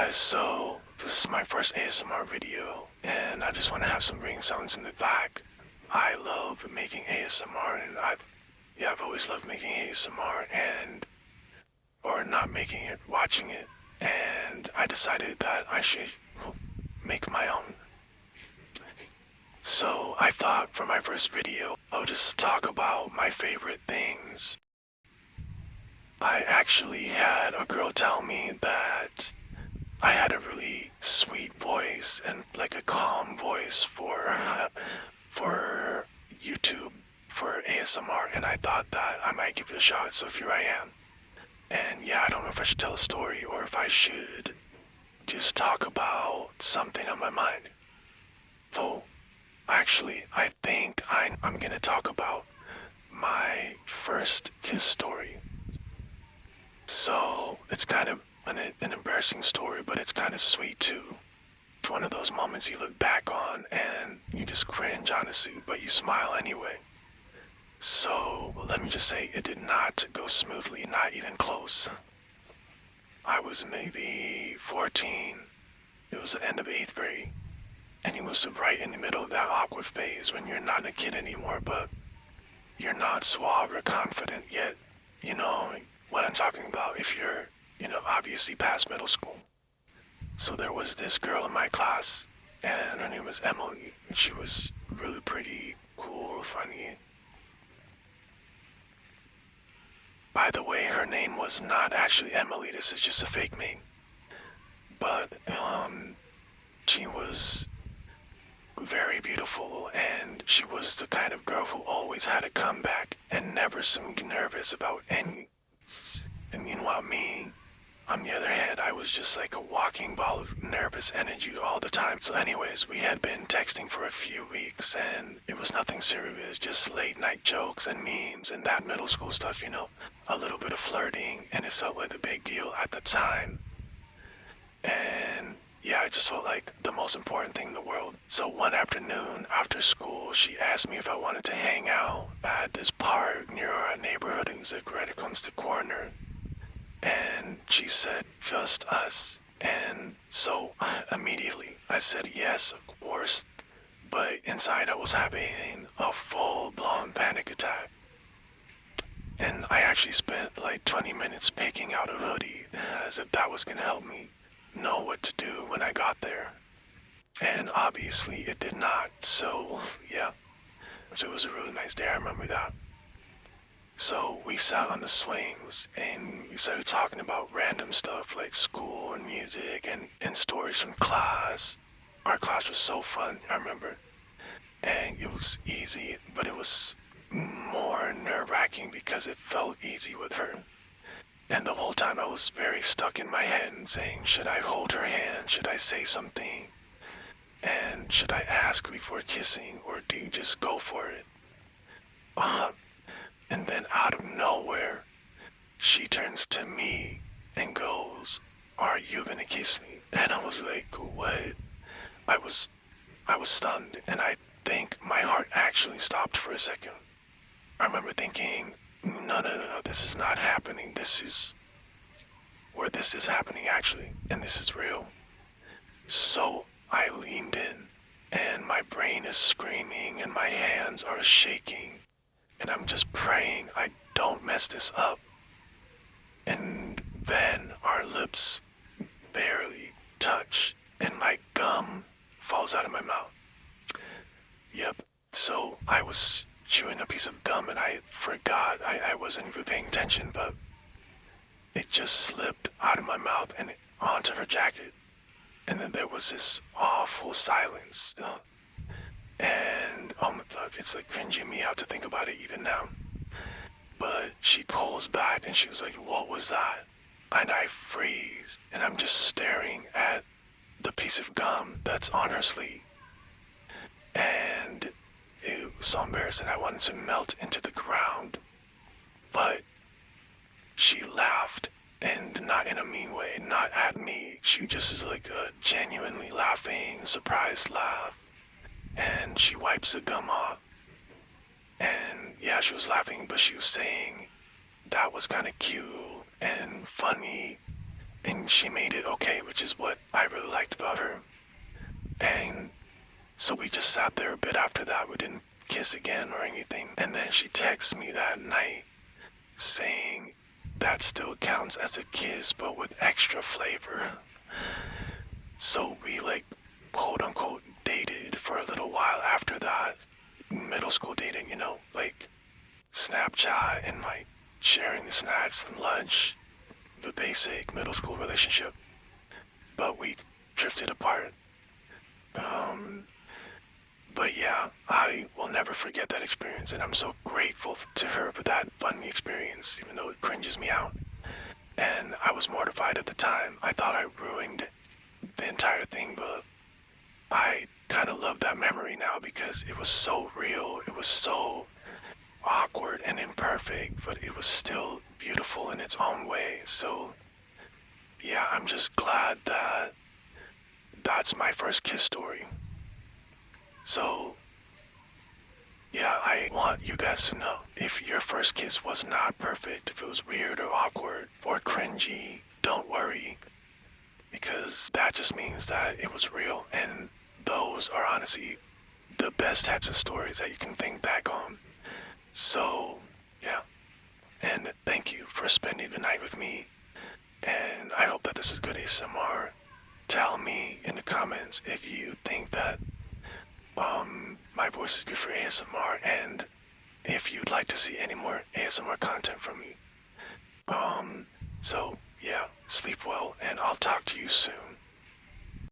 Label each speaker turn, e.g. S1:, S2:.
S1: guys, so this is my first ASMR video, and I just want to have some ring sounds in the back. I love making ASMR, and I've always loved making ASMR, and or not making it, watching it, and I decided that I should make my own. So I thought for my first video, I'll just talk about my favorite things. I actually had a girl tell me that I had a really sweet voice and like a calm voice for YouTube, for ASMR, and I thought that I might give it a shot, so here I am. And yeah, I don't know if I should tell a story or if I should just talk about something on my mind. So, actually, I think I'm gonna talk about my first kiss story. So, it's kind of an embarrassing story, but it's kind of sweet too. It's one of those moments you look back on and you just cringe, honestly, but you smile anyway. So, let me just say, it did not go smoothly, not even close. I was maybe 14. It was the end of 8th grade. And he was right in the middle of that awkward phase when you're not a kid anymore, but you're not suave or confident yet. You know what I'm talking about if you're, obviously past middle school. So there was this girl in my class, and her name was Emily. She was really pretty, cool, funny. By the way, her name was not actually Emily. This is just a fake name. But, she was very beautiful, and she was the kind of girl who always had a comeback and never seemed nervous about any. And meanwhile, me, on the other hand, I was just like a walking ball of nervous energy all the time. So anyways, we had been texting for a few weeks, and it was nothing serious, just late night jokes and memes and that middle school stuff, a little bit of flirting, and it felt like a big deal at the time. And yeah, I just felt like the most important thing in the world. So one afternoon after school, she asked me if I wanted to hang out at this park near our neighborhood. It was like right across the corner. And she said, just us. And so immediately I said yes, of course. But inside I was having a full-blown panic attack. And I actually spent like 20 minutes picking out a hoodie as if that was gonna help me know what to do when I got there. And obviously it did not, so yeah. So it was a really nice day, I remember that. So we sat on the swings and we started talking about random stuff like school and music and stories from class. Our class was so fun, I remember. And it was easy, but it was more nerve-wracking because it felt easy with her. And the whole time I was very stuck in my head and saying, should I hold her hand? Should I say something? And should I ask before kissing, or do you just go for it? And then out of nowhere, she turns to me and goes, are you gonna kiss me? And I was like, what? I was stunned, and I think my heart actually stopped for a second. I remember thinking, no, this is not happening. This is happening actually, and this is real. So I leaned in, and my brain is screaming, and my hands are shaking, and I'm just praying I don't mess this up. And then our lips barely touch, and my gum falls out of my mouth. Yep, so I was chewing a piece of gum and I forgot, I wasn't even paying attention, but it just slipped out of my mouth and onto her jacket. And then there was this awful silence. And oh my God, it's like cringing me out to think about it even now. But she pulls back and she was like, what was that? And I freeze and I'm just staring at the piece of gum that's on her sleeve. And it was so embarrassing. I wanted to melt into the ground. But she laughed, and not in a mean way, not at me. She just is like a genuinely laughing, surprised laugh. And she wipes the gum off. And yeah, she was laughing, but she was saying that was kind of cute and funny. and she made it okay, which is what I really liked about her. And so we just sat there a bit after that. We didn't kiss again or anything. And then she texted me that night saying that still counts as a kiss but with extra flavor. So we like quote unquote dated for a little while after that. Middle school dating, like Snapchat and like sharing the snacks and lunch, the basic middle school relationship. But we drifted apart. Um, but yeah, I will never forget that experience, and I'm so grateful to her for that funny experience, even though it cringes me out. And I was mortified at the time. I thought I ruined the entire thing, but I kind of love that memory now because it was so real. It was so awkward and imperfect, but it was still beautiful in its own way. So, yeah, I'm just glad that that's my first kiss story. So, yeah, I want you guys to know if your first kiss was not perfect, if it was weird or awkward or cringy, don't worry because that just means that it was real, and those are honestly the best types of stories that you can think back on. So, yeah, and thank you for spending the night with me, and I hope that this is good ASMR. Tell me in the comments if you think that my voice is good for ASMR, and if you'd like to see any more ASMR content from me. So yeah, sleep well, and I'll talk to you soon.